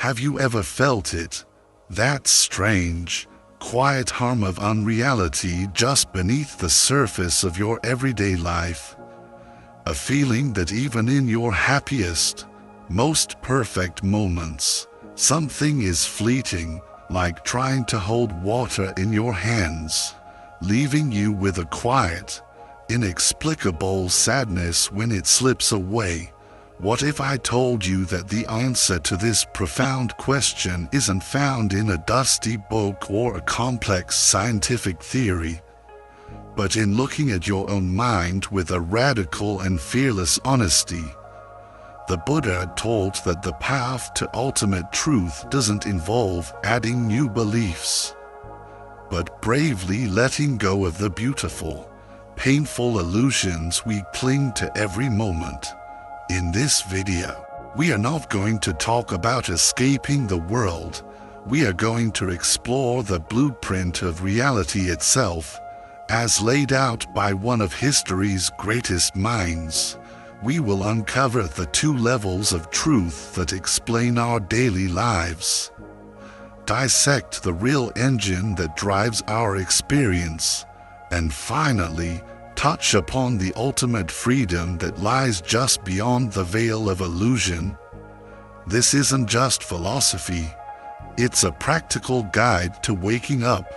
Have you ever felt it? That strange, quiet hum of unreality just beneath the surface of your everyday life? A feeling that even in your happiest, most perfect moments, something is fleeting, like trying to hold water in your hands, leaving you with a quiet, inexplicable sadness when it slips away. What if I told you that the answer to this profound question isn't found in a dusty book or a complex scientific theory, but in looking at your own mind with a radical and fearless honesty? The Buddha taught that the path to ultimate truth doesn't involve adding new beliefs, but bravely letting go of the beautiful, painful illusions we cling to every moment. In this video, we are not going to talk about escaping the world. We are going to explore the blueprint of reality itself, as laid out by one of history's greatest minds. We will uncover the two levels of truth that explain our daily lives, dissect the real engine that drives our experience, and finally, touch upon the ultimate freedom that lies just beyond the veil of illusion. This isn't just philosophy, it's a practical guide to waking up.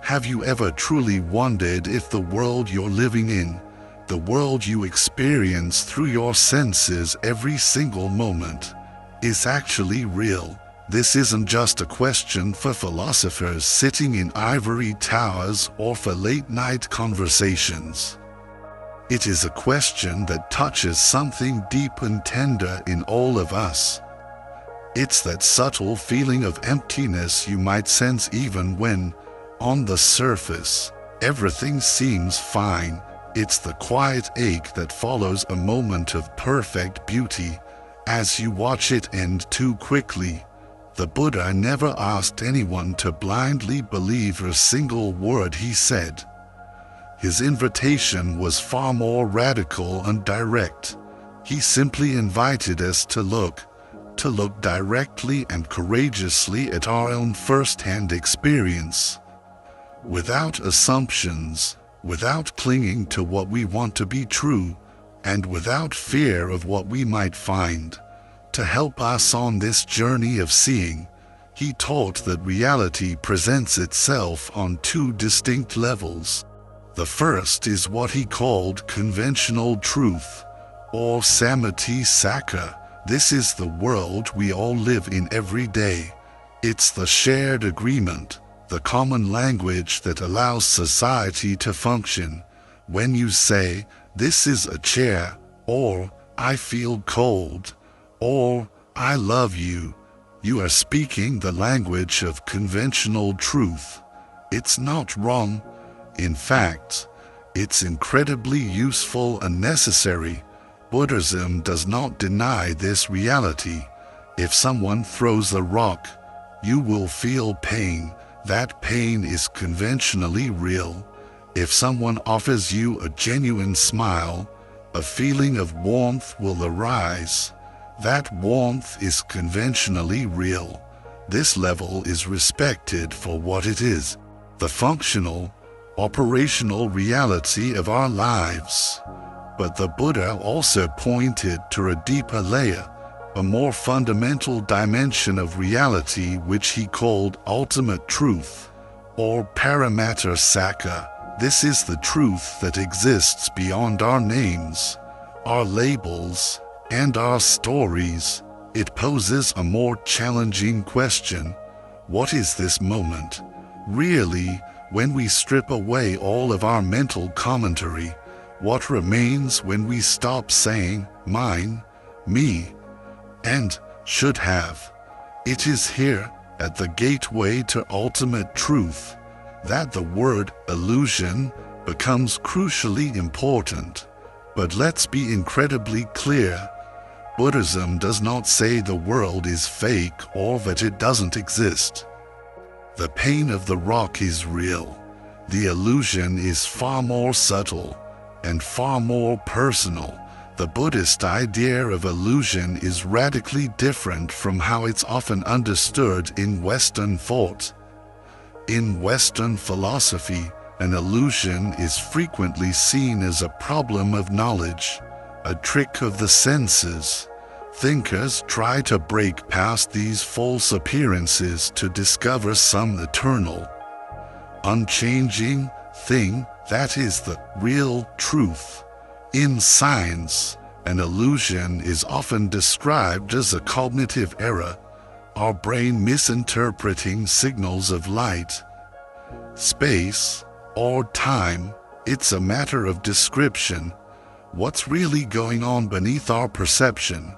Have you ever truly wondered if the world you're living in, the world you experience through your senses every single moment, is actually real? This isn't just a question for philosophers sitting in ivory towers or for late-night conversations. It is a question that touches something deep and tender in all of us. It's that subtle feeling of emptiness you might sense even when, on the surface, everything seems fine. It's the quiet ache that follows a moment of perfect beauty, as you watch it end too quickly. The Buddha never asked anyone to blindly believe a single word he said. His invitation was far more radical and direct. He simply invited us to look directly and courageously at our own first-hand experience, without assumptions, without clinging to what we want to be true, and without fear of what we might find. To help us on this journey of seeing, he taught that reality presents itself on two distinct levels. The first is what he called conventional truth, or samadhi sakha. This is the world we all live in every day. It's the shared agreement, the common language that allows society to function. When you say, "This is a chair," or "I feel cold," or "I love you," you are speaking the language of conventional truth. It's not wrong. In fact, it's incredibly useful and necessary. Buddhism does not deny this reality. If someone throws a rock, you will feel pain. That pain is conventionally real. If someone offers you a genuine smile, a feeling of warmth will arise. That warmth is conventionally real. This level is respected for what it is, the functional, operational reality of our lives. But the Buddha also pointed to a deeper layer, a more fundamental dimension of reality which he called ultimate truth, or paramattha sakha. This is the truth that exists beyond our names, our labels, and our stories. It poses a more challenging question. What is this moment? Really, when we strip away all of our mental commentary, what remains when we stop saying mine, me, and should have? It is here, at the gateway to ultimate truth, that the word illusion becomes crucially important. But let's be incredibly clear. Buddhism does not say the world is fake or that it doesn't exist. The pain of the rock is real. The illusion is far more subtle and far more personal. The Buddhist idea of illusion is radically different from how it's often understood in Western thought. In Western philosophy, an illusion is frequently seen as a problem of knowledge, a trick of the senses. Thinkers try to break past these false appearances to discover some eternal, unchanging thing that is the real truth. In science, an illusion is often described as a cognitive error, our brain misinterpreting signals of light, space, or time. It's a matter of description, what's really going on beneath our perception.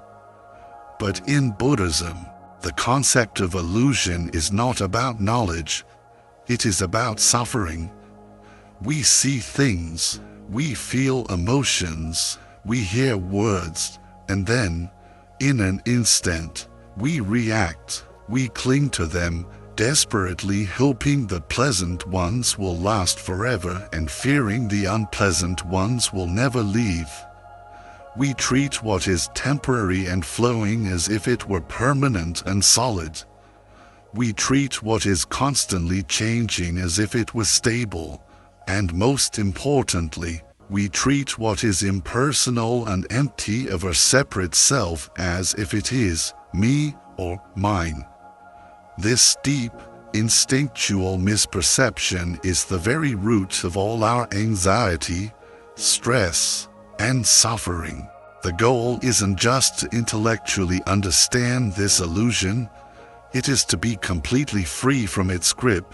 But in Buddhism, the concept of illusion is not about knowledge, it is about suffering. We see things, we feel emotions, we hear words, and then, in an instant, we react, we cling to them, desperately hoping the pleasant ones will last forever and fearing the unpleasant ones will never leave. We treat what is temporary and flowing as if it were permanent and solid. We treat what is constantly changing as if it was stable, and most importantly, we treat what is impersonal and empty of a separate self as if it is me or mine. This deep, instinctual misperception is the very root of all our anxiety, stress, and suffering. The goal isn't just to intellectually understand this illusion, it is to be completely free from its grip.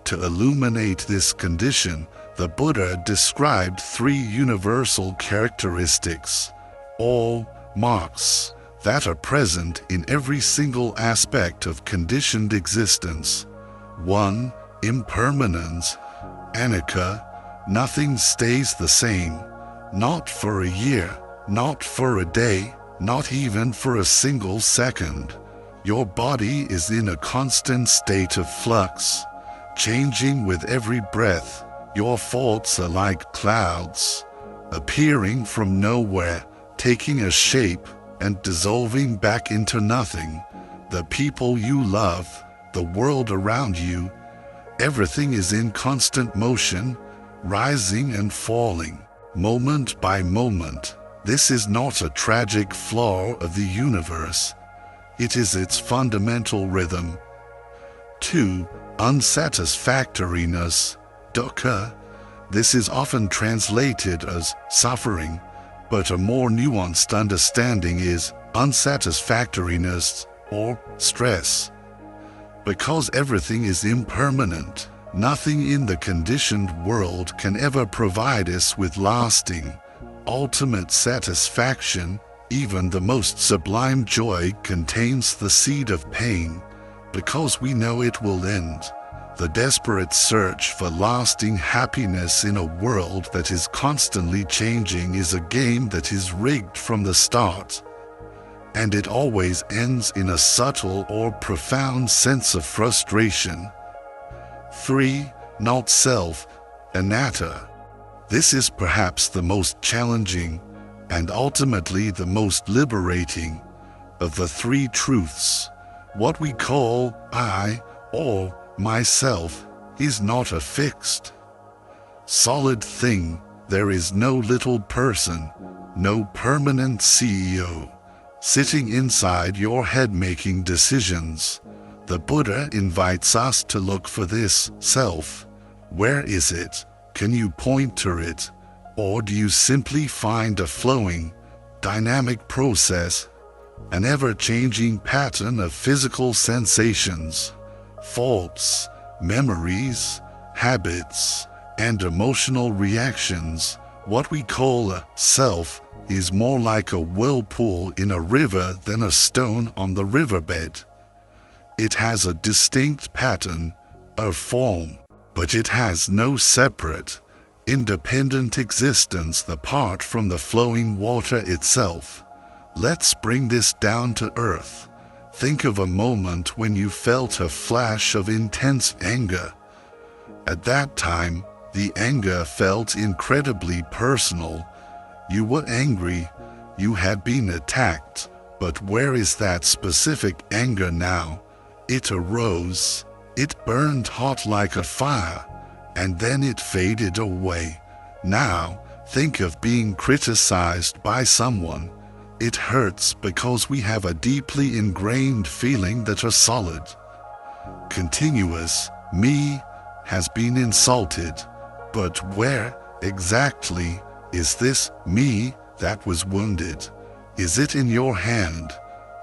To illuminate this condition, the Buddha described 3 universal characteristics, all marks, that are present in every single aspect of conditioned existence. 1. Impermanence, anicca, nothing stays the same. Not for a year, not for a day, not even for a single second. Your body is in a constant state of flux, changing with every breath. Your thoughts are like clouds, appearing from nowhere, taking a shape and dissolving back into nothing. The people you love, the world around you, everything is in constant motion, rising and falling. Moment by moment. This is not a tragic flaw of the universe. It is its fundamental rhythm. 2. Unsatisfactoriness, dukkha. This is often translated as suffering, but a more nuanced understanding is unsatisfactoriness or stress. Because everything is impermanent, nothing in the conditioned world can ever provide us with lasting, ultimate satisfaction. Even the most sublime joy contains the seed of pain, because we know it will end. The desperate search for lasting happiness in a world that is constantly changing is a game that is rigged from the start, and it always ends in a subtle or profound sense of frustration. 3. Not self, anatta. This is perhaps the most challenging and ultimately the most liberating of the 3 truths. What we call I or myself is not a fixed, solid thing. There is no little person, no permanent CEO, sitting inside your head making decisions. The Buddha invites us to look for this self. Where is it? Can you point to it? Or do you simply find a flowing, dynamic process, an ever-changing pattern of physical sensations, thoughts, memories, habits, and emotional reactions? What we call a self is more like a whirlpool in a river than a stone on the riverbed. It has a distinct pattern, a form, but it has no separate, independent existence apart from the flowing water itself. Let's bring this down to earth. Think of a moment when you felt a flash of intense anger. At that time, the anger felt incredibly personal. You were angry, you had been attacked, but where is that specific anger now? It arose, it burned hot like a fire, and then it faded away. Now, think of being criticized by someone. It hurts because we have a deeply ingrained feeling that a solid, continuous me has been insulted. But where exactly is this me that was wounded? Is it in your hand,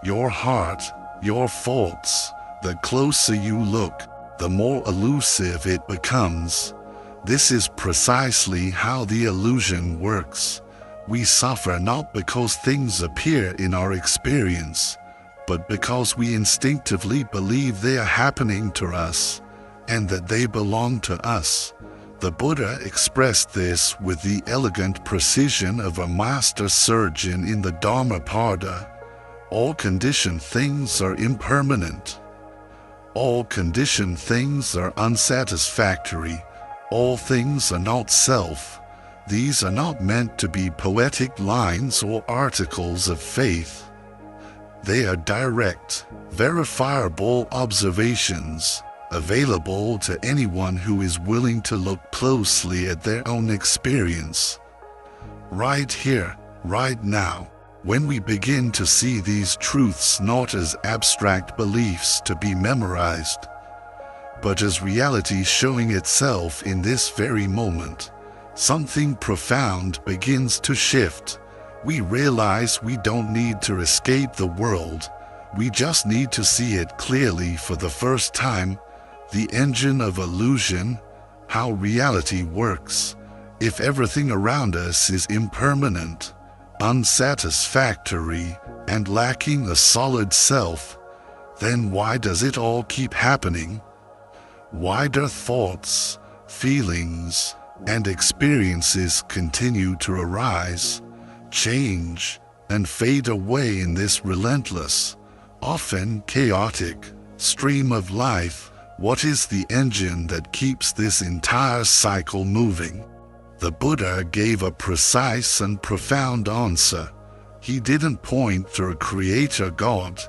your heart, your thoughts? The closer you look, the more elusive it becomes. This is precisely how the illusion works. We suffer not because things appear in our experience, but because we instinctively believe they are happening to us, and that they belong to us. The Buddha expressed this with the elegant precision of a master surgeon in the Dhammapada. All conditioned things are impermanent. All conditioned things are unsatisfactory. All things are not self. These are not meant to be poetic lines or articles of faith. They are direct, verifiable observations, available to anyone who is willing to look closely at their own experience. Right here, right now, when we begin to see these truths not as abstract beliefs to be memorized, but as reality showing itself in this very moment, something profound begins to shift. We realize we don't need to escape the world. We just need to see it clearly for the first time. The engine of illusion, how reality works. If everything around us is impermanent, unsatisfactory, and lacking a solid self, then why does it all keep happening? Why do thoughts, feelings, and experiences continue to arise, change, and fade away in this relentless, often chaotic, stream of life? What is the engine that keeps this entire cycle moving? The Buddha gave a precise and profound answer. He didn't point to a creator God,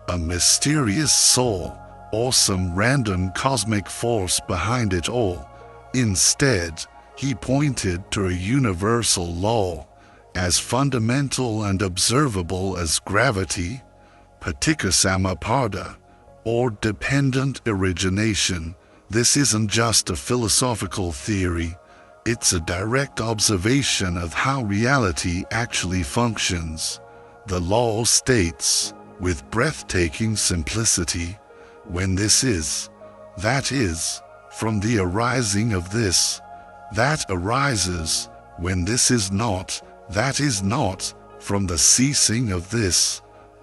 a mysterious soul, or some random cosmic force behind it all. Instead, he pointed to a universal law, as fundamental and observable as gravity, paticca or dependent origination. This isn't just a philosophical theory. It's a direct observation of how reality actually functions. The law states, with breathtaking simplicity, when this is, that is, from the arising of this, that arises, when this is not, that is not, from the ceasing of this,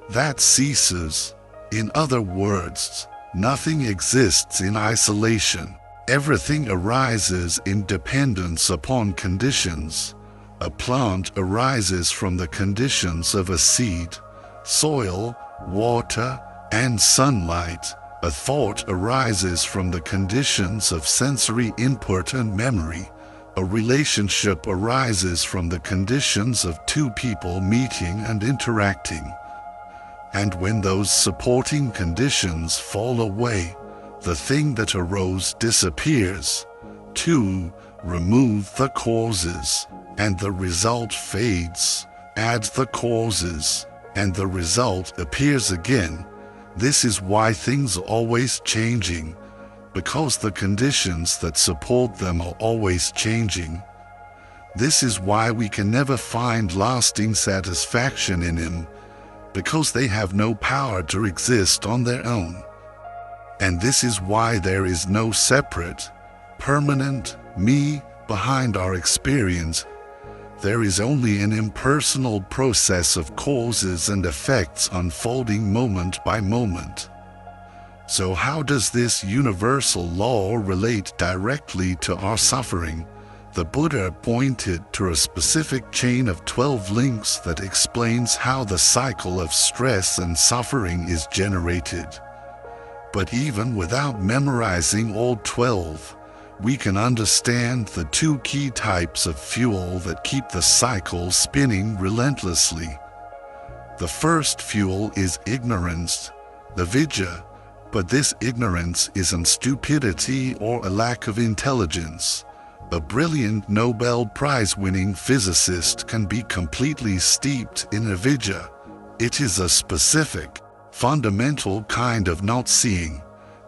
that ceases. In other words, nothing exists in isolation. Everything arises in dependence upon conditions. A plant arises from the conditions of a seed, soil, water, and sunlight. A thought arises from the conditions of sensory input and memory. A relationship arises from the conditions of two people meeting and interacting. And when those supporting conditions fall away, the thing that arose disappears. 2. Remove the causes, and the result fades. Add the causes, and the result appears again. This is why things are always changing, because the conditions that support them are always changing. This is why we can never find lasting satisfaction in them, because they have no power to exist on their own. And this is why there is no separate, permanent me behind our experience. There is only an impersonal process of causes and effects unfolding moment by moment. So how does this universal law relate directly to our suffering? The Buddha pointed to a specific chain of 12 links that explains how the cycle of stress and suffering is generated. But even without memorizing all 12, we can understand the two key types of fuel that keep the cycle spinning relentlessly. The first fuel is ignorance, the vidya, but this ignorance isn't stupidity or a lack of intelligence. A brilliant Nobel Prize-winning physicist can be completely steeped in avidya. It is a specific, fundamental kind of not seeing.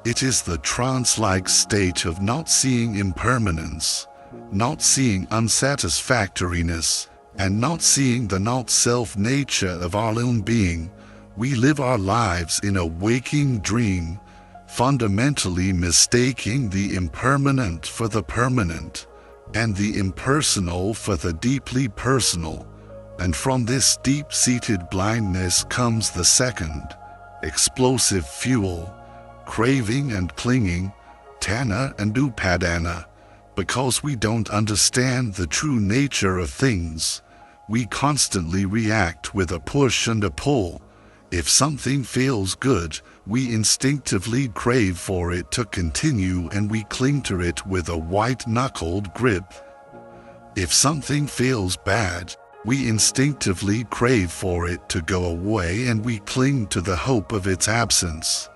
It is the trance-like state of not seeing impermanence, not seeing unsatisfactoriness, and not seeing the not-self nature of our own being. We live our lives in a waking dream, fundamentally mistaking the impermanent for the permanent, and the impersonal for the deeply personal. And from this deep-seated blindness comes the second, explosive fuel, craving and clinging, tanha and upadana. Because we don't understand the true nature of things, we constantly react with a push and a pull. If something feels good, we instinctively crave for it to continue and we cling to it with a white-knuckled grip. If something feels bad, we instinctively crave for it to go away and we cling to the hope of its absence.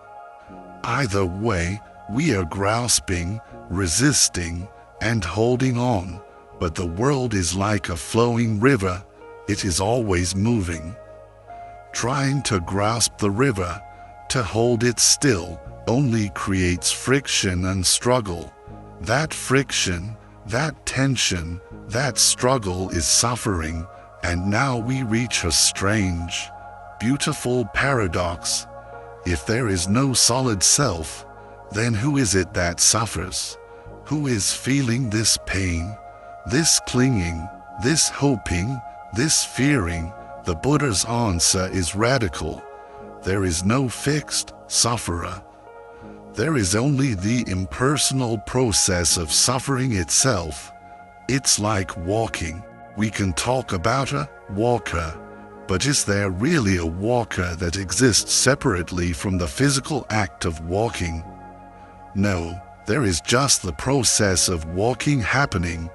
Either way, we are grasping, resisting, and holding on, but the world is like a flowing river. It is always moving. Trying to grasp the river, to hold it still, only creates friction and struggle. That friction, that tension, that struggle is suffering, and now we reach a strange, beautiful paradox. If there is no solid self, then who is it that suffers? Who is feeling this pain, this clinging, this hoping, this fearing? The Buddha's answer is radical. There is no fixed sufferer. There is only the impersonal process of suffering itself. It's like walking. We can talk about a walker, but is there really a walker that exists separately from the physical act of walking? No, there is just the process of walking happening,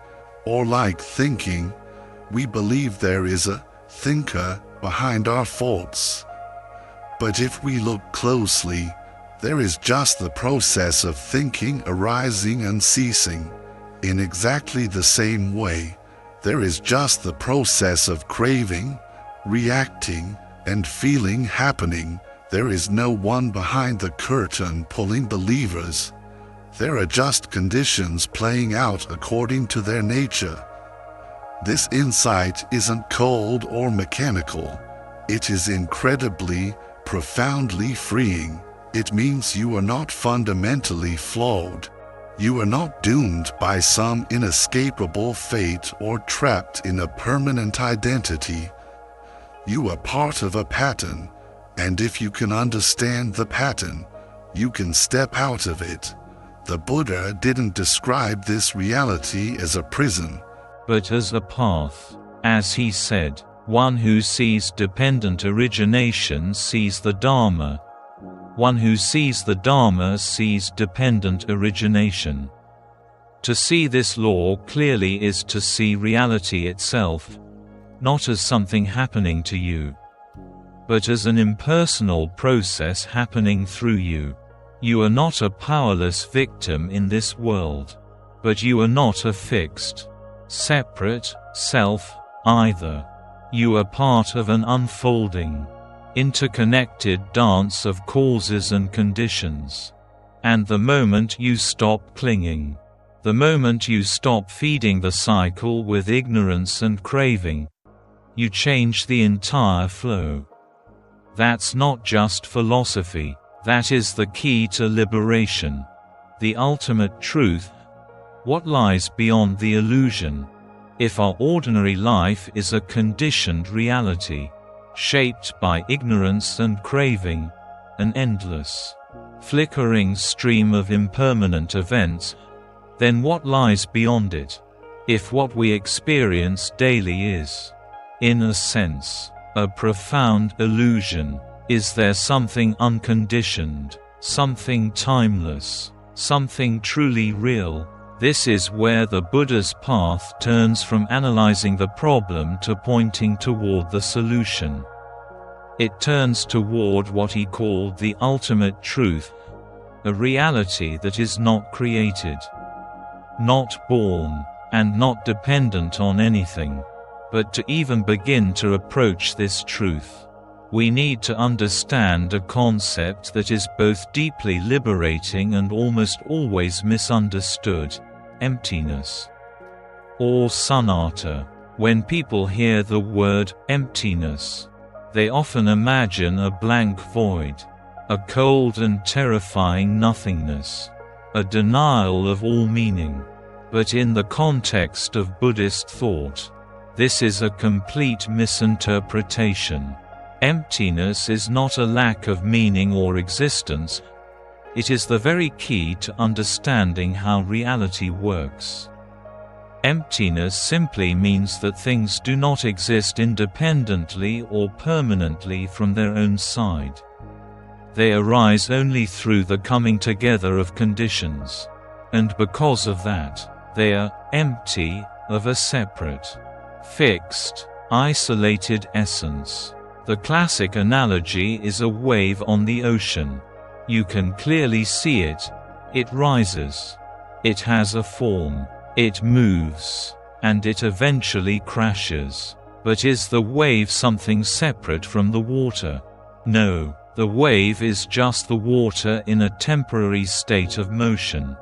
or like thinking, we believe there is a thinker behind our thoughts. But if we look closely, there is just the process of thinking arising and ceasing. In exactly the same way, there is just the process of craving, reacting, and feeling happening. There is no one behind the curtain pulling the levers. There are just conditions playing out according to their nature. This insight isn't cold or mechanical. It is incredibly, profoundly freeing. It means you are not fundamentally flawed. You are not doomed by some inescapable fate or trapped in a permanent identity. You are part of a pattern, and if you can understand the pattern, you can step out of it. The Buddha didn't describe this reality as a prison, but as a path. As he said, one who sees dependent origination sees the Dharma. One who sees the Dharma sees dependent origination. To see this law clearly is to see reality itself, not as something happening to you, but as an impersonal process happening through you. You are not a powerless victim in this world, but you are not a fixed, separate self either. You are part of an unfolding, interconnected dance of causes and conditions. And the moment you stop clinging, the moment you stop feeding the cycle with ignorance and craving, you change the entire flow. That's not just philosophy. That is the key to liberation. The ultimate truth. What lies beyond the illusion? If our ordinary life is a conditioned reality, shaped by ignorance and craving, an endless, flickering stream of impermanent events, then what lies beyond it? If what we experience daily is, in a sense, a profound illusion, is there something unconditioned, something timeless, something truly real? This is where the Buddha's path turns from analyzing the problem to pointing toward the solution. It turns toward what he called the ultimate truth, a reality that is not created, not born, and not dependent on anything. But to even begin to approach this truth, we need to understand a concept that is both deeply liberating and almost always misunderstood: emptiness, or sunnata. When people hear the word emptiness, they often imagine a blank void, a cold and terrifying nothingness, a denial of all meaning. But in the context of Buddhist thought, this is a complete misinterpretation. Emptiness is not a lack of meaning or existence. It is the very key to understanding how reality works. Emptiness simply means that things do not exist independently or permanently from their own side. They arise only through the coming together of conditions. And because of that, they are empty of a separate, fixed, isolated essence. The classic analogy is a wave on the ocean. You can clearly see it. It rises. It has a form. It moves. And it eventually crashes. But is the wave something separate from the water? No, the wave is just the water in a temporary state of motion.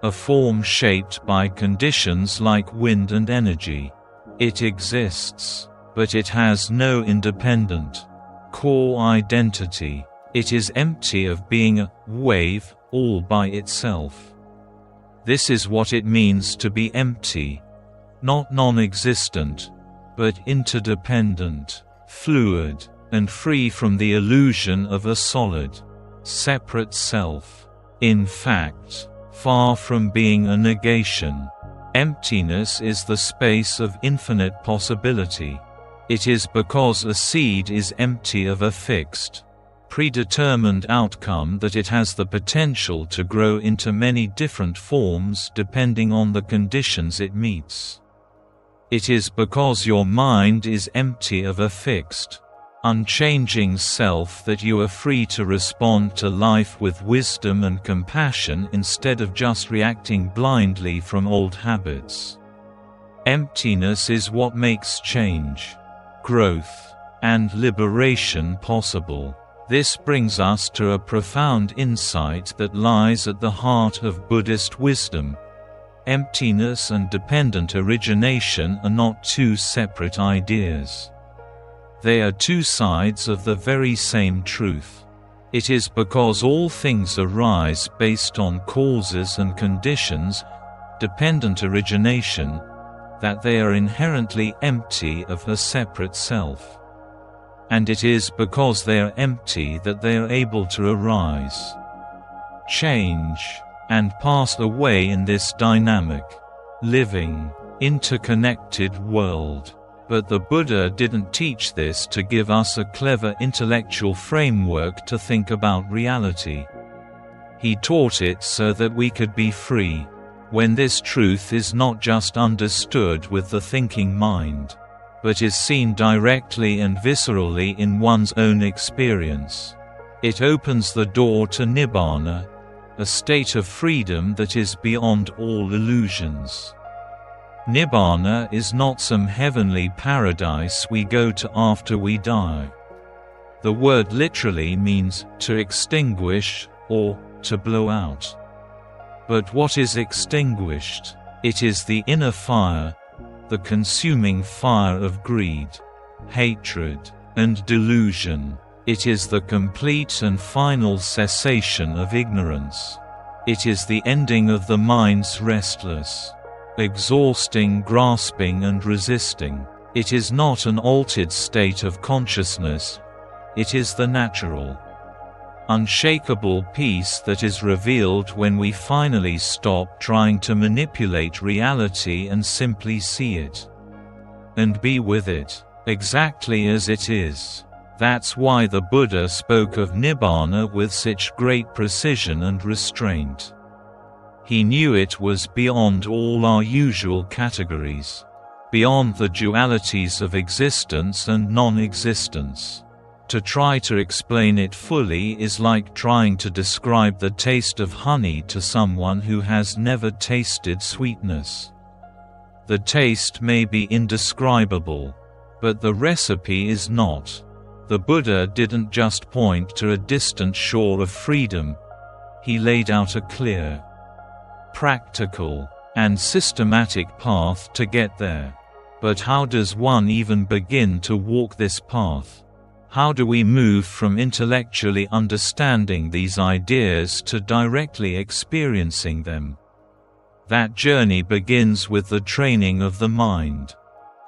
A form shaped by conditions like wind and energy. It exists, but it has no independent, core identity. It is empty of being a wave all by itself. This is what it means to be empty, not non-existent, but interdependent, fluid, and free from the illusion of a solid, separate self. In fact, far from being a negation, emptiness is the space of infinite possibility. It is because a seed is empty of a fixed, predetermined outcome that it has the potential to grow into many different forms depending on the conditions it meets. It is because your mind is empty of a fixed, unchanging self that you are free to respond to life with wisdom and compassion instead of just reacting blindly from old habits. Emptiness is what makes change, growth, and liberation possible. This brings us to a profound insight that lies at the heart of Buddhist wisdom. Emptiness and dependent origination are not two separate ideas. They are two sides of the very same truth. It is because all things arise based on causes and conditions, dependent origination, that they are inherently empty of a separate self. And it is because they are empty that they are able to arise, change, and pass away in this dynamic, living, interconnected world. But the Buddha didn't teach this to give us a clever intellectual framework to think about reality. He taught it so that we could be free, when this truth is not just understood with the thinking mind, but is seen directly and viscerally in one's own experience. It opens the door to Nibbana, a state of freedom that is beyond all illusions. Nibbana is not some heavenly paradise we go to after we die. The word literally means to extinguish or to blow out. But what is extinguished? It is the inner fire, the consuming fire of greed, hatred, and delusion. It is the complete and final cessation of ignorance. It is the ending of the mind's restless, exhausting grasping and resisting. It is not an altered state of consciousness. It is the natural, unshakable peace that is revealed when we finally stop trying to manipulate reality and simply see it, and be with it, exactly as it is. That's why the Buddha spoke of Nibbana with such great precision and restraint. He knew it was beyond all our usual categories, beyond the dualities of existence and non-existence. To try to explain it fully is like trying to describe the taste of honey to someone who has never tasted sweetness. The taste may be indescribable, but the recipe is not. The Buddha didn't just point to a distant shore of freedom. He laid out a clear, practical, and systematic path to get there. But how does one even begin to walk this path? How do we move from intellectually understanding these ideas to directly experiencing them? That journey begins with the training of the mind.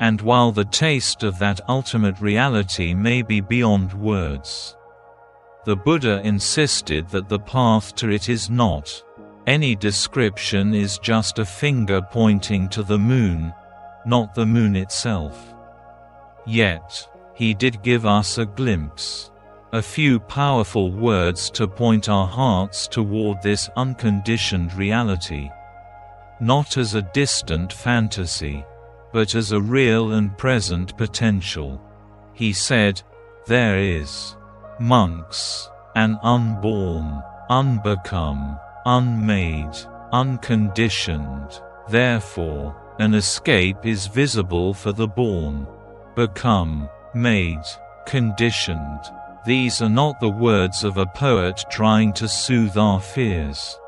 And while the taste of that ultimate reality may be beyond words, the Buddha insisted that the path to it is not. Any description is just a finger pointing to the moon, not the moon itself. Yet, he did give us a glimpse, a few powerful words to point our hearts toward this unconditioned reality, not as a distant fantasy, but as a real and present potential. He said, "There is, monks, an unborn, unbecome, unmade, unconditioned. Therefore, an escape is visible for the born, become, made, conditioned." These are not the words of a poet trying to soothe our fears.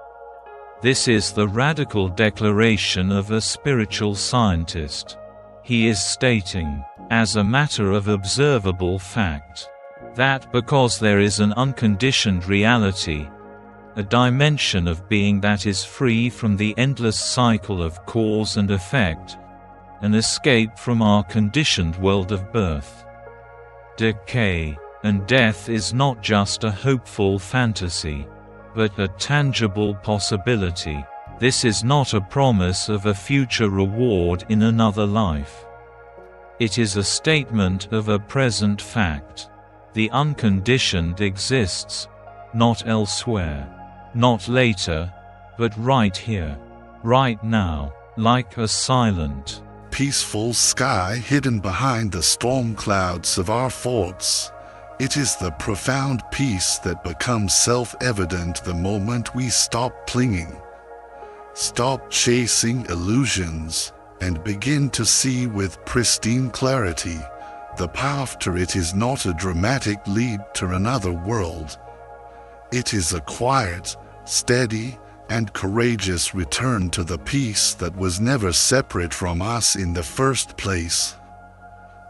This is the radical declaration of a spiritual scientist. He is stating, as a matter of observable fact, that because there is an unconditioned reality, a dimension of being that is free from the endless cycle of cause and effect, an escape from our conditioned world of birth, decay, and death is not just a hopeful fantasy, but a tangible possibility. This is not a promise of a future reward in another life. It is a statement of a present fact. The unconditioned exists, not elsewhere, not later, but right here, right now, like a silent, peaceful sky hidden behind the storm clouds of our thoughts. It is the profound peace that becomes self-evident the moment we stop clinging, stop chasing illusions, and begin to see with pristine clarity. The path to it is not a dramatic leap to another world. It is a quiet, steady, and courageous return to the peace that was never separate from us in the first place.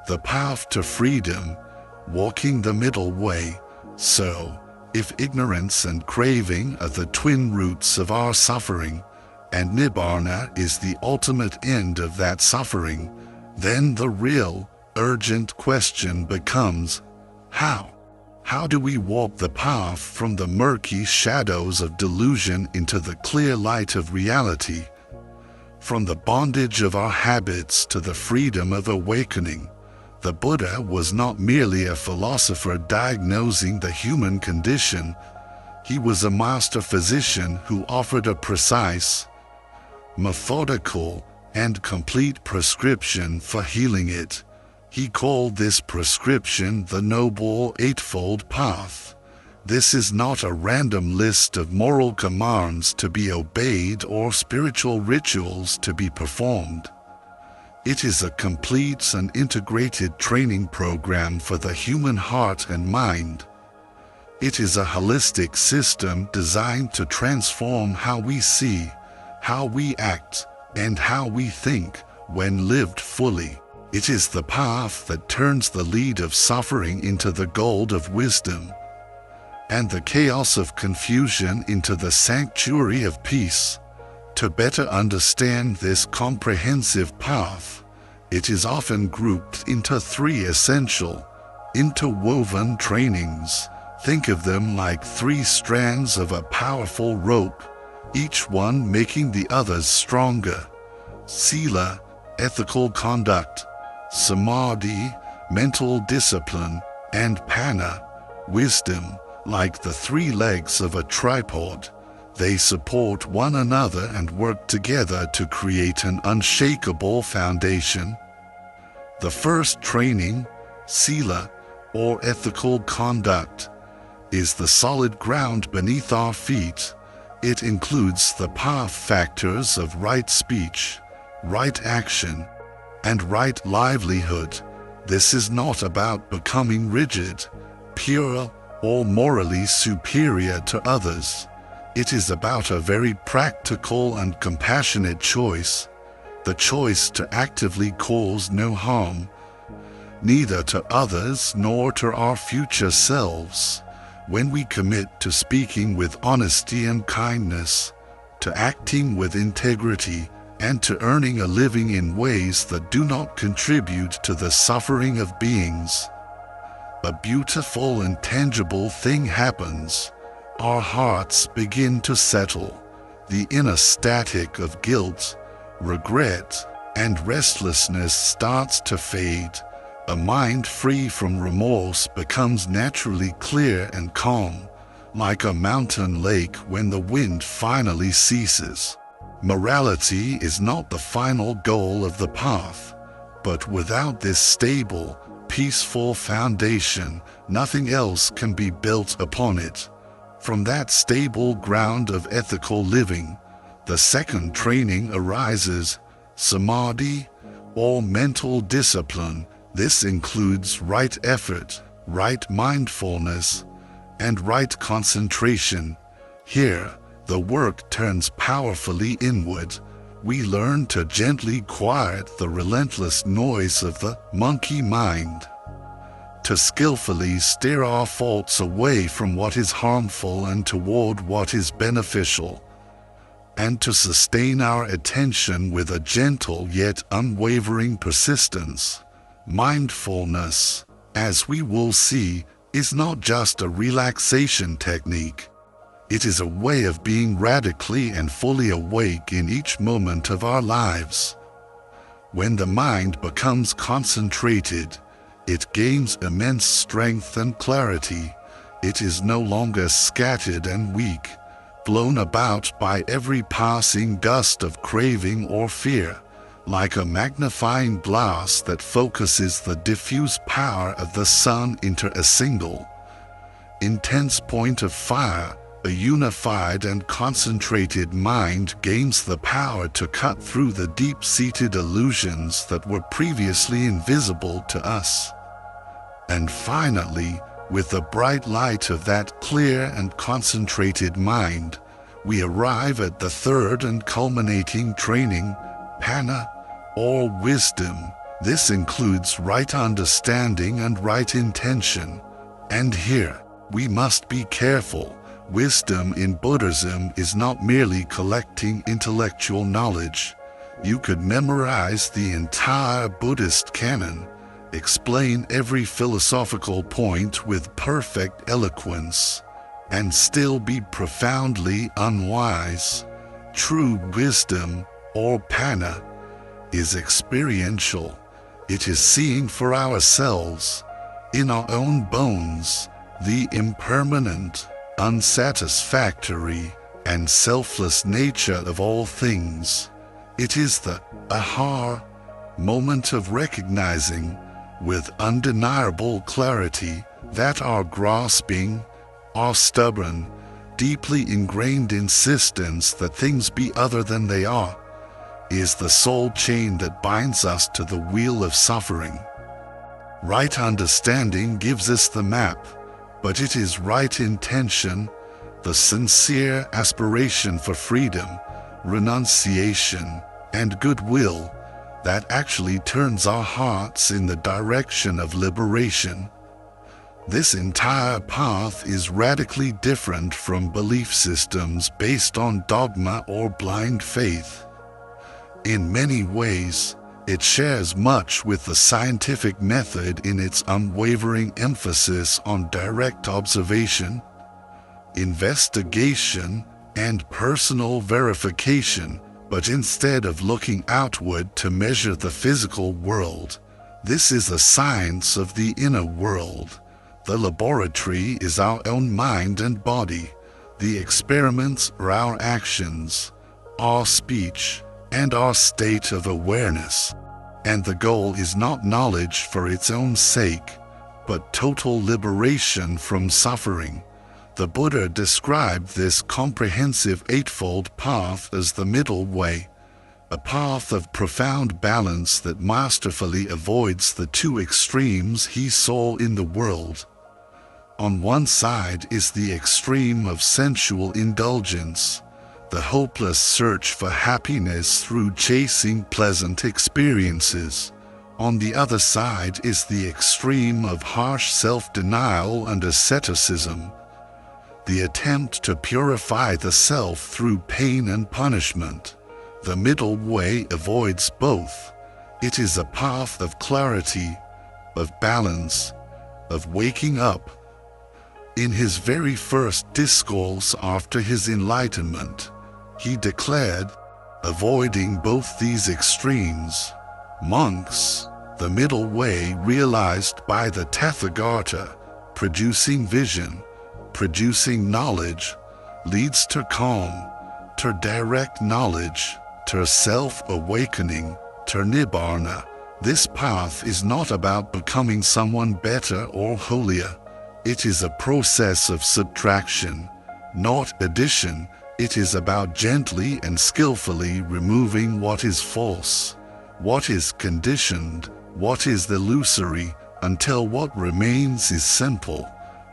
The path to freedom, walking the middle way. So, if ignorance and craving are the twin roots of our suffering, and Nibbana is the ultimate end of that suffering, then the real, urgent question becomes, how? How do we walk the path from the murky shadows of delusion into the clear light of reality? From the bondage of our habits to the freedom of awakening. The Buddha was not merely a philosopher diagnosing the human condition. He was a master physician who offered a precise, methodical, and complete prescription for healing it. He called this prescription the Noble Eightfold Path. This is not a random list of moral commands to be obeyed or spiritual rituals to be performed. It is a complete and integrated training program for the human heart and mind. It is a holistic system designed to transform how we see, how we act, and how we think when lived fully. It is the path that turns the lead of suffering into the gold of wisdom, and the chaos of confusion into the sanctuary of peace. To better understand this comprehensive path, it is often grouped into three essential, interwoven trainings. Think of them like three strands of a powerful rope, each one making the others stronger. Sila, ethical conduct; samadhi, mental discipline; and panna, wisdom, like the three legs of a tripod. They support one another and work together to create an unshakable foundation. The first training, sila, or ethical conduct, is the solid ground beneath our feet. It includes the path factors of right speech, right action, and right livelihood. This is not about becoming rigid, pure, or morally superior to others. It is about a very practical and compassionate choice, the choice to actively cause no harm, neither to others nor to our future selves. When we commit to speaking with honesty and kindness, to acting with integrity, and to earning a living in ways that do not contribute to the suffering of beings, a beautiful and tangible thing happens. Our hearts begin to settle. The inner static of guilt, regret, and restlessness starts to fade. A mind free from remorse becomes naturally clear and calm, like a mountain lake when the wind finally ceases. Morality is not the final goal of the path, but without this stable, peaceful foundation, nothing else can be built upon it. From that stable ground of ethical living, the second training arises, samadhi, or mental discipline. This includes right effort, right mindfulness, and right concentration. Here, the work turns powerfully inward. We learn to gently quiet the relentless noise of the monkey mind, to skillfully steer our thoughts away from what is harmful and toward what is beneficial, and to sustain our attention with a gentle yet unwavering persistence. Mindfulness, as we will see, is not just a relaxation technique. It is a way of being radically and fully awake in each moment of our lives. When the mind becomes concentrated, it gains immense strength and clarity. It is no longer scattered and weak, blown about by every passing gust of craving or fear. Like a magnifying glass that focuses the diffuse power of the sun into a single, intense point of fire, a unified and concentrated mind gains the power to cut through the deep-seated illusions that were previously invisible to us. And finally, with the bright light of that clear and concentrated mind, we arrive at the third and culminating training, panna, or wisdom. This includes right understanding and right intention. And here, we must be careful. Wisdom in Buddhism is not merely collecting intellectual knowledge. You could memorize the entire Buddhist canon, explain every philosophical point with perfect eloquence, and still be profoundly unwise. True wisdom, or panna, is experiential. It is seeing for ourselves, in our own bones, the impermanent, unsatisfactory, and selfless nature of all things. It is the aha moment of recognizing, with undeniable clarity, that our grasping, our stubborn, deeply ingrained insistence that things be other than they are, is the sole chain that binds us to the wheel of suffering. Right understanding gives us the map, but it is right intention, the sincere aspiration for freedom, renunciation, and goodwill, that actually turns our hearts in the direction of liberation. This entire path is radically different from belief systems based on dogma or blind faith. In many ways, it shares much with the scientific method in its unwavering emphasis on direct observation, investigation, and personal verification, but instead of looking outward to measure the physical world, this is a science of the inner world. The laboratory is our own mind and body. The experiments are our actions, our speech, and our state of awareness. And the goal is not knowledge for its own sake, but total liberation from suffering. The Buddha described this comprehensive eightfold path as the middle way, a path of profound balance that masterfully avoids the two extremes he saw in the world. On one side is the extreme of sensual indulgence, the hopeless search for happiness through chasing pleasant experiences. On the other side is the extreme of harsh self-denial and asceticism, the attempt to purify the self through pain and punishment. The middle way avoids both. It is a path of clarity, of balance, of waking up. In his very first discourse after his enlightenment, he declared, avoiding both these extremes, monks, the middle way realized by the Tathagata, producing vision, producing knowledge, leads to calm, to direct knowledge, to self-awakening, to nibbana. This path is not about becoming someone better or holier. It is a process of subtraction, not addition. It is about gently and skillfully removing what is false, what is conditioned, what is illusory, until what remains is simple,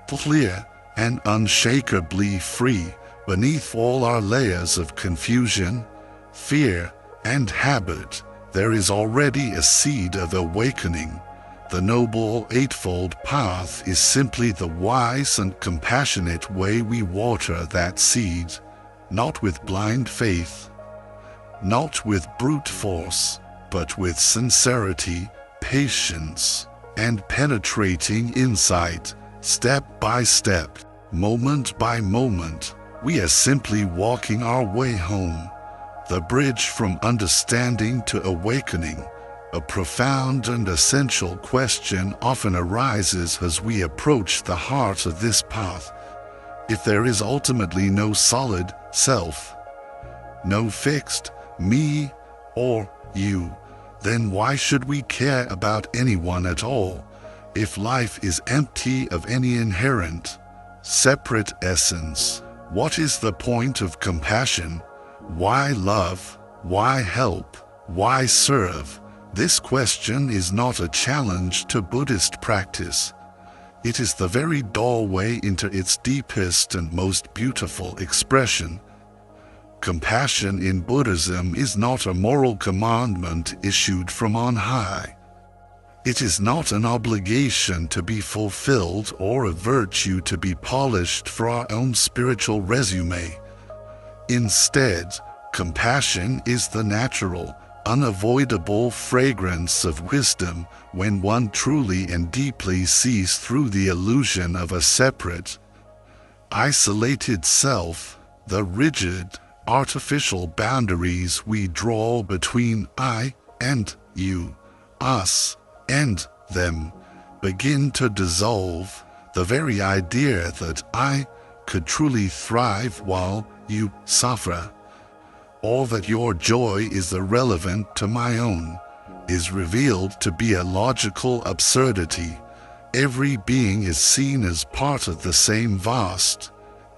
clear, and unshakably free. Beneath all our layers of confusion, fear, and habit, there is already a seed of awakening. The Noble Eightfold Path is simply the wise and compassionate way we water that seed, not with blind faith, not with brute force, but with sincerity, patience, and penetrating insight. Step by step, moment by moment, we are simply walking our way home. The bridge from understanding to awakening. A profound and essential question often arises as we approach the heart of this path. If there is ultimately no solid self, no fixed me or you, then why should we care about anyone at all? If life is empty of any inherent, separate essence, what is the point of compassion? Why love? Why help? Why serve? This question is not a challenge to Buddhist practice. It is the very doorway into its deepest and most beautiful expression. Compassion in Buddhism is not a moral commandment issued from on high. It is not an obligation to be fulfilled or a virtue to be polished for our own spiritual resume. Instead, compassion is the natural, unavoidable fragrance of wisdom when one truly and deeply sees through the illusion of a separate, isolated self, the rigid, artificial boundaries we draw between I and you, us and them, begin to dissolve. The very idea that I could truly thrive while you suffer, or that your joy is irrelevant to my own, is revealed to be a logical absurdity. Every being is seen as part of the same vast,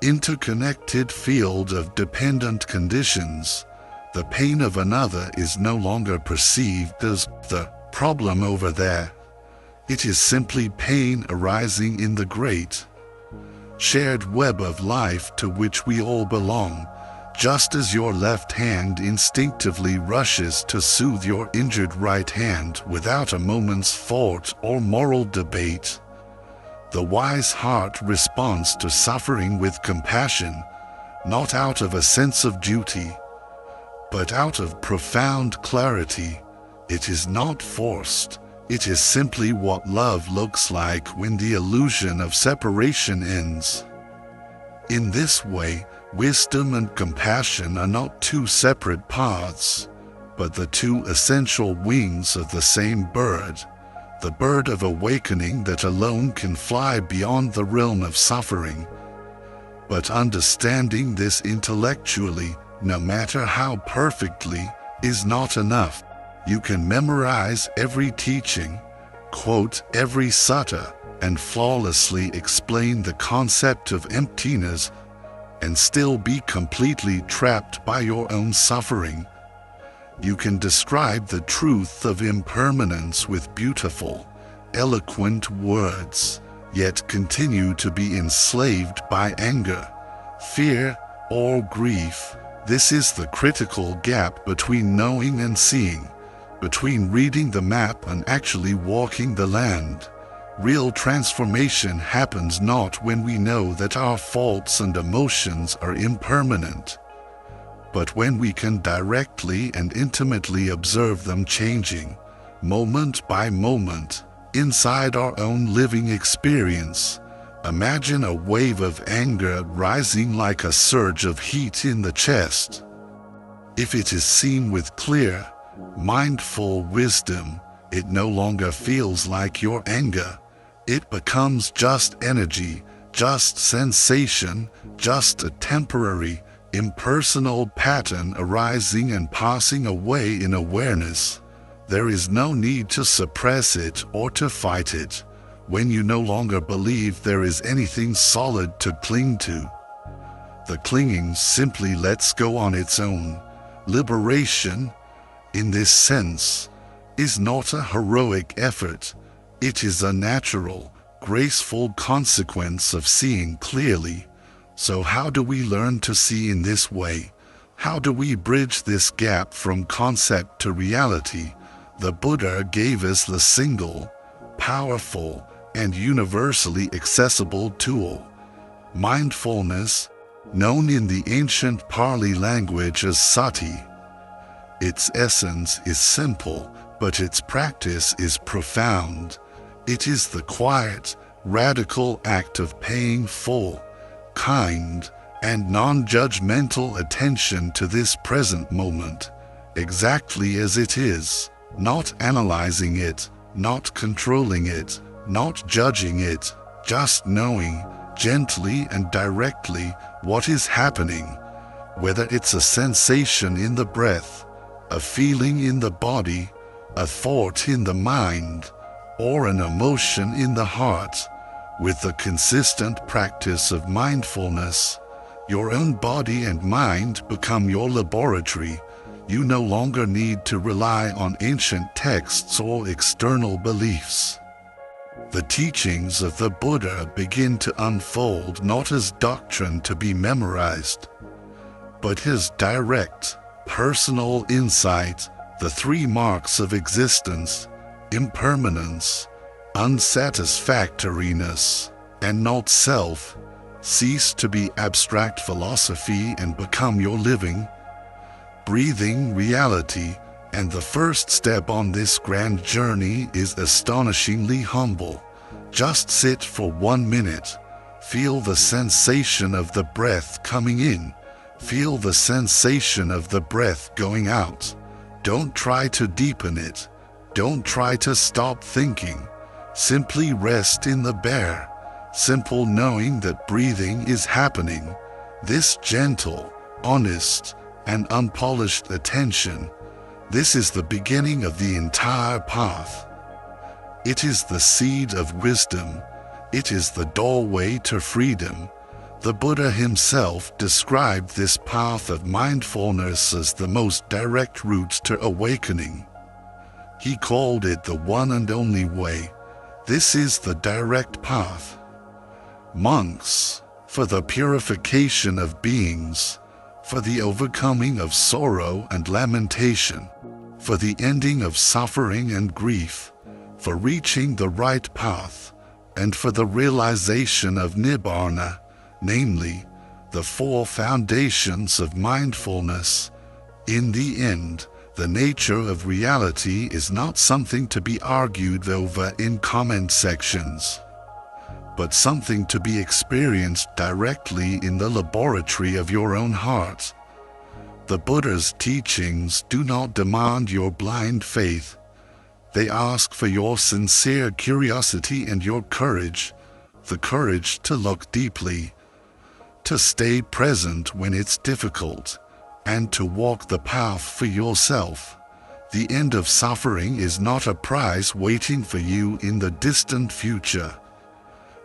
interconnected field of dependent conditions. The pain of another is no longer perceived as the problem over there. It is simply pain arising in the great, shared web of life to which we all belong. Just as your left hand instinctively rushes to soothe your injured right hand without a moment's thought or moral debate, the wise heart responds to suffering with compassion, not out of a sense of duty, but out of profound clarity. It is not forced. It is simply what love looks like when the illusion of separation ends. In this way, wisdom and compassion are not two separate paths, but the two essential wings of the same bird, the bird of awakening that alone can fly beyond the realm of suffering. But understanding this intellectually, no matter how perfectly, is not enough. You can memorize every teaching, quote every sutta, and flawlessly explain the concept of emptiness, and still be completely trapped by your own suffering. You can describe the truth of impermanence with beautiful, eloquent words, yet continue to be enslaved by anger, fear, or grief. This is the critical gap between knowing and seeing, between reading the map and actually walking the land. Real transformation happens not when we know that our faults and emotions are impermanent, but when we can directly and intimately observe them changing, moment by moment, inside our own living experience. Imagine a wave of anger rising like a surge of heat in the chest. If it is seen with clear, mindful wisdom, it no longer feels like your anger. It becomes just energy, just sensation, just a temporary, impersonal pattern arising and passing away in awareness. There is no need to suppress it or to fight it, when you no longer believe there is anything solid to cling to. The clinging simply lets go on its own. Liberation, in this sense, is not a heroic effort. It is a natural, graceful consequence of seeing clearly. So how do we learn to see in this way? How do we bridge this gap from concept to reality? The Buddha gave us the single, powerful, and universally accessible tool, mindfulness, known in the ancient Pali language as sati. Its essence is simple, but its practice is profound. It is the quiet, radical act of paying full, kind, and non-judgmental attention to this present moment, exactly as it is. Not analyzing it, not controlling it, not judging it, just knowing, gently and directly, what is happening, whether it's a sensation in the breath, a feeling in the body, a thought in the mind, or an emotion in the heart. With the consistent practice of mindfulness, your own body and mind become your laboratory. You no longer need to rely on ancient texts or external beliefs. The teachings of the Buddha begin to unfold not as doctrine to be memorized, but as direct, personal insight. The three marks of existence, impermanence, unsatisfactoriness, and not self, cease to be abstract philosophy and become your living, breathing reality. And the first step on this grand journey is astonishingly humble. Just sit for 1 minute. Feel the sensation of the breath coming in. Feel the sensation of the breath going out. Don't try to deepen it. Don't try to stop thinking. Simply rest in the bare, simple knowing that breathing is happening. This gentle, honest, and unpolished attention, this is the beginning of the entire path. It is the seed of wisdom. It is the doorway to freedom. The Buddha himself described this path of mindfulness as the most direct route to awakening. He called it the one and only way. This is the direct path. Monks, for the purification of beings, for the overcoming of sorrow and lamentation, for the ending of suffering and grief, for reaching the right path, and for the realization of Nibbana, namely, the four foundations of mindfulness. In the end, the nature of reality is not something to be argued over in comment sections, but something to be experienced directly in the laboratory of your own heart. The Buddha's teachings do not demand your blind faith. They ask for your sincere curiosity and your courage, the courage to look deeply. to stay present when it's difficult, and to walk the path for yourself. The end of suffering is not a prize waiting for you in the distant future.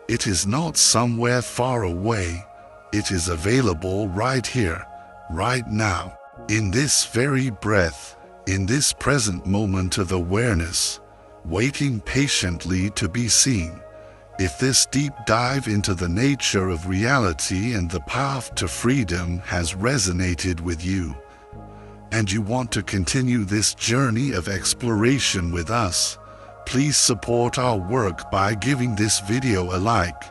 It is not somewhere far away. It is available right here, right now, in this very breath, in this present moment of awareness, waiting patiently to be seen. If this deep dive into the nature of reality and the path to freedom has resonated with you, and you want to continue this journey of exploration with us, please support our work by giving this video a like.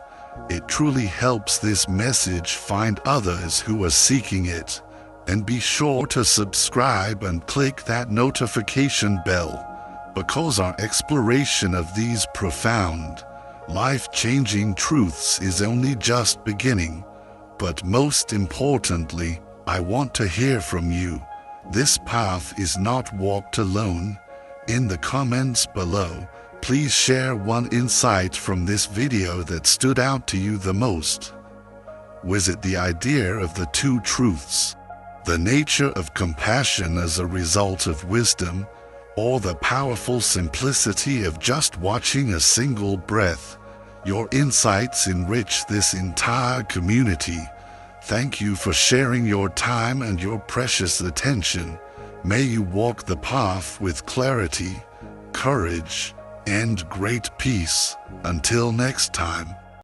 It truly helps this message find others who are seeking it. And be sure to subscribe and click that notification bell, because our exploration of these profound, life-changing truths is only just beginning. But most importantly, I want to hear from you. This path is not walked alone. In the comments below, please share one insight from this video that stood out to you the most. Was it the idea of the two truths, the nature of compassion as a result of wisdom, or the powerful simplicity of just watching a single breath? Your insights enrich this entire community. Thank you for sharing your time and your precious attention. May you walk the path with clarity, courage, and great peace. Until next time.